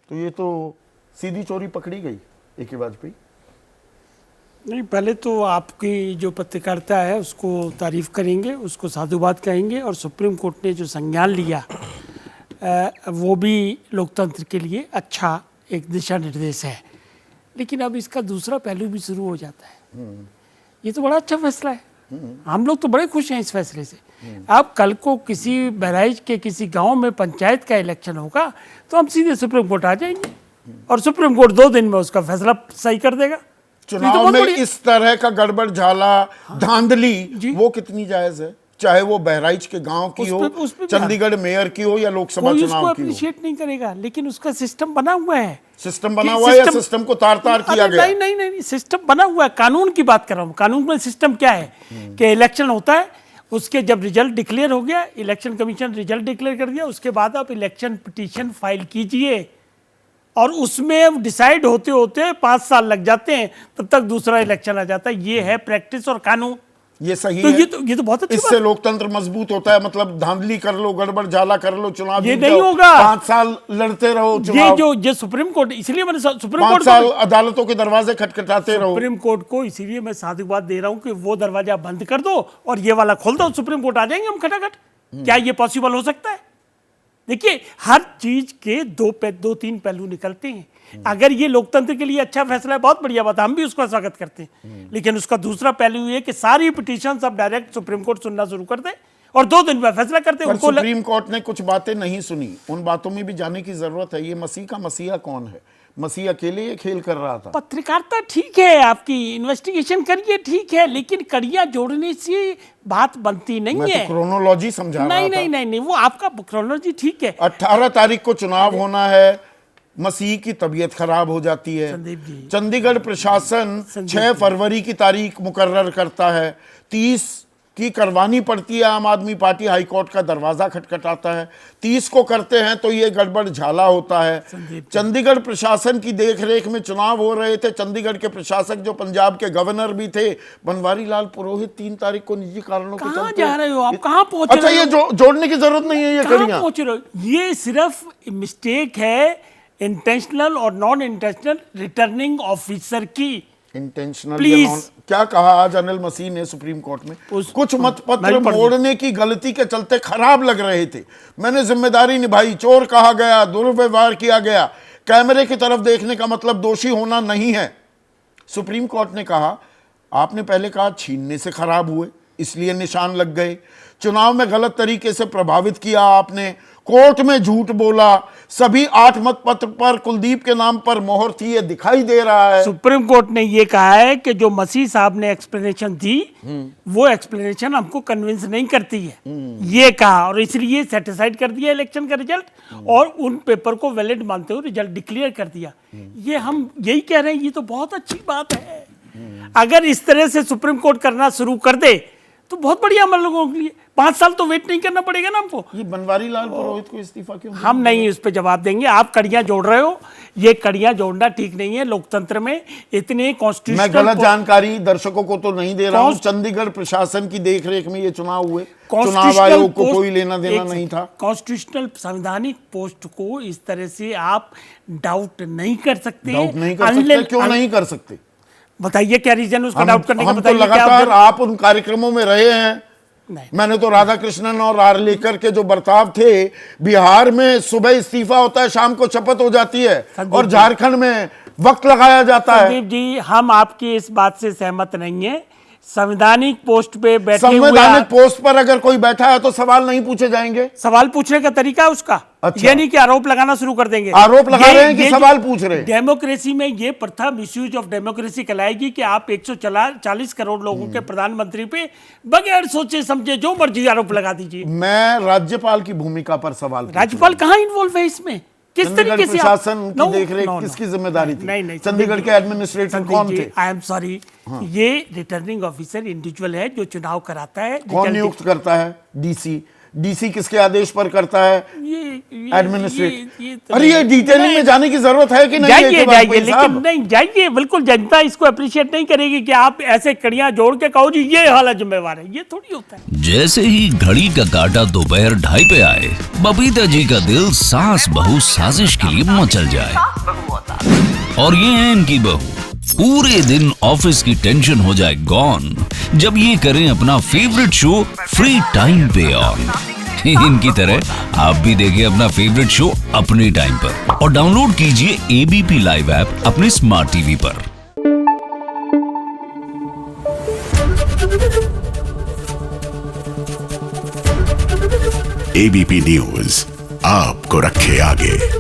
तो ये तो सीधी चोरी पकड़ी गई ए.के. वाजपेयी। नहीं, पहले तो आपकी जो पत्रकारिता है उसको तारीफ करेंगे, उसको साधुवाद कहेंगे, और सुप्रीम कोर्ट ने जो संज्ञान लिया वो भी लोकतंत्र के लिए अच्छा एक दिशा निर्देश है। लेकिन अब इसका दूसरा पहलू भी शुरू हो जाता है। ये तो बड़ा अच्छा फैसला है, हम लोग तो बड़े खुश हैं इस फैसले से। अब कल को किसी बहराइच के किसी गांव में पंचायत का इलेक्शन होगा तो हम सीधे सुप्रीम कोर्ट आ जाएंगे और सुप्रीम कोर्ट 2 दिन में उसका फैसला सही कर देगा। चुनाव में इस तरह का गड़बड़ झाला, धांधली वो कितनी जायज है? चाहे वो बहराइच के गांव की हो, चंडीगढ़ मेयर की हो या लोकसभा चुनाव की हो। अप्रिशिएट नहीं करेगा, लेकिन उसका सिस्टम बना हुआ है। सिस्टम बना हुआ है या सिस्टम को तार-तार किया गया? नहीं, सिस्टम बना हुआ है। कानून की बात कर रहा हूँ। कानून में सिस्टम क्या है कि इलेक्शन होता है, उसके जब रिजल्ट डिक्लेयर हो गया, इलेक्शन कमीशन रिजल्ट डिक्लेयर कर दिया, उसके बाद आप इलेक्शन पिटीशन फाइल कीजिए और उसमें डिसाइड होते होते 5 साल लग जाते हैं, तब तक दूसरा इलेक्शन आ जाता है। ये है प्रैक्टिस और कानून। ये सही तो है। ये तो बहुत अच्छी बात। इससे लोकतंत्र मजबूत होता है। मतलब धांधली कर लो, गड़बड़ झाला कर लो, चुनाव ये नहीं होगा। 5 साल लड़ते रहो चुनाव। ये सुप्रीम कोर्ट, इसलिए मैंने सुप्रीम 5 कोर्ट साल अदालतों के दरवाजे खटखटाते रहो। सुप्रीम कोर्ट को इसीलिए मैं साधुवाद दे रहा हूं कि वो दरवाजा बंद कर दो और ये वाला खोल दो, सुप्रीम कोर्ट आ जाएंगे हम खटाखट। क्या ये पॉसिबल हो सकता है? देखिए, हर चीज के 2-3 पहलू निकलते हैं। अगर ये लोकतंत्र के लिए अच्छा फैसला है, बहुत बढ़िया बात है, हम भी उसका स्वागत करते हैं। लेकिन उसका दूसरा पहलू ये कि सारी पिटीशन अब डायरेक्ट सुप्रीम कोर्ट सुनना शुरू कर दे और 2 दिन में फैसला करते हैं। सुप्रीम कोर्ट ने कुछ बातें नहीं सुनी, उन बातों में भी जाने की जरूरत है। ये मसीह का मसीहा कौन है? मसीह अकेले ये खेल कर रहा था। पत्रकारिता ठीक है, आपकी इन्वेस्टिगेशन करिए, ठीक है, लेकिन कड़ियां जोड़ने से बात बनती नहीं है। तो क्रोनोलॉजी समझा रहा था। नहीं, वो आपका क्रोनोलॉजी ठीक है। 18 तारीख को चुनाव होना है, मसीह की तबीयत खराब हो जाती है। चंडीगढ़ प्रशासन 6 फरवरी की तारीख मुकर्रर करता है, 30 की करवानी पड़ती है। आम आदमी पार्टी हाईकोर्ट का दरवाजा खटखटाता है, 30 को करते हैं तो ये गड़बड़ झाला होता है। चंडीगढ़ प्रशासन की देखरेख में चुनाव हो रहे थे। चंडीगढ़ के प्रशासक जो पंजाब के गवर्नर भी थे, बनवारी लाल पुरोहित, 3 तारीख को निजी कारणों के चलते। जा रहे हो आप? कहां पहुंच रहे हो? अच्छा, ये जोड़ने की जरूरत नहीं है। ये कड़ियां पहुंच रहे हो? ये सिर्फ मिस्टेक है इंटेंशनल और नॉन इंटेंशनल रिटर्निंग ऑफिसर की। इंटेंशनल क्या कहा आज अनिल मसीह ने सुप्रीम कोर्ट में? कुछ मत पत्र मोड़ने की गलती के चलते खराब लग रहे थे, मैंने जिम्मेदारी निभाई। चोर कहा गया, दुर्व्यवहार किया गया। कैमरे की तरफ देखने का मतलब दोषी होना नहीं है। सुप्रीम कोर्ट ने कहा, आपने पहले कहा छीनने से खराब हुए इसलिए निशान लग गए, चुनाव में गलत तरीके से प्रभावित किया आपने, कोर्ट में झूठ बोला, सभी 8 मत पत्र पर कुलदीप के नाम पर मोहर थी, ये दिखाई दे रहा है। सुप्रीम कोर्ट ने ये कहा है कि जो मसीह साहब ने एक्सप्लेनेशन दी वो एक्सप्लेनेशन हमको कन्विंस नहीं करती है, ये कहा, और इसलिए सेटिसाइड कर दिया इलेक्शन का रिजल्ट और उन पेपर को वैलिड मानते हुए रिजल्ट डिक्लेयर कर दिया। ये हम यही कह रहे हैं, ये तो बहुत अच्छी बात है। अगर इस तरह से सुप्रीम कोर्ट करना शुरू कर दे तो बहुत बढ़िया हम लोगों के लिए। 5 साल तो वेट नहीं करना पड़ेगा ना हमको। ये बनवारी लाल पुरोहित को इस्तीफा क्यों? हम नहीं इस पे जवाब देंगे। आप कड़ियां जोड़ रहे हो, ये कड़ियां जोड़ना ठीक नहीं है लोकतंत्र में। इतने कॉन्स्टिट्यूशनल, मैं गलत जानकारी दर्शकों को तो नहीं दे रहा हूं। चंडीगढ़ प्रशासन की देखरेख में ये चुनाव हुए, चुनाव आयोग को कोई लेना देना नहीं था। कॉन्स्टिट्यूशनल संवैधानिक पोस्ट को इस तरह से आप डाउट नहीं कर सकते। डाउट नहीं कर सकते? क्यों नहीं कर सकते? बताइए क्या रीजन उसका डाउट करने का? बताइए। लगातार आप उन कार्यक्रमों में रहे हैं। मैंने तो राधा कृष्णन और आर्लेकर के जो बर्ताव थे, बिहार में सुबह इस्तीफा होता है, शाम को शपथ हो जाती है, और झारखंड में वक्त लगाया जाता है। संदीप जी, हम आपकी इस बात से सहमत नहीं है। संवैधानिक पोस्ट पे बैठे हुए, संवैधानिक पोस्ट पर अगर कोई बैठा है तो सवाल नहीं पूछे जाएंगे? सवाल पूछने का तरीका है उसका। अच्छा। यानी कि आरोप लगाना शुरू कर देंगे। आरोप लगा रहे हैं कि सवाल पूछ रहे हैं? डेमोक्रेसी में ये प्रथा मिसयूज ऑफ डेमोक्रेसी कहलाएगी कि आप 140 करोड़ लोगों के प्रधानमंत्री पे बगैर सोचे समझे जो मर्जी आरोप लगा दीजिए। मैं राज्यपाल की भूमिका पर सवाल, राज्यपाल कहाँ इन्वॉल्व है इसमें? किस तरीके से प्रशासन की देखरेख किसकी जिम्मेदारी थी? नहीं, चंडीगढ़ के एडमिनिस्ट्रेटर कौन थे? आई एम सॉरी, ये रिटर्निंग ऑफिसर इंडिविजुअल है जो चुनाव कराता है। कौन नियुक्त करता है? डीसी। डीसी किसके आदेश पर करता है, एडमिनिस्ट्रेट। अरे ये डिटेलिंग में जाने की जरूरत है कि नहीं? जाइए लेकिन नहीं जाइए, बिल्कुल जनता इसको अप्रिशिएट नहीं करेगी कि आप ऐसे कड़ियां जोड़ के कहो जी ये हालत जिम्मेवार है, ये थोड़ी होता है। जैसे ही घड़ी का काटा दोपहर 2:30 पे आए, बबीता जी का दिल सास बहू साजिश के लिए मचल जाए। और ये है इनकी बहू, पूरे दिन ऑफिस की टेंशन हो जाए गॉन जब ये करें अपना फेवरेट शो फ्री टाइम पे ऑन। इनकी तरह आप भी देखिए अपना फेवरेट शो अपने टाइम पर और डाउनलोड कीजिए एबीपी लाइव ऐप अपने स्मार्ट टीवी पर। एबीपी न्यूज आपको रखे आगे।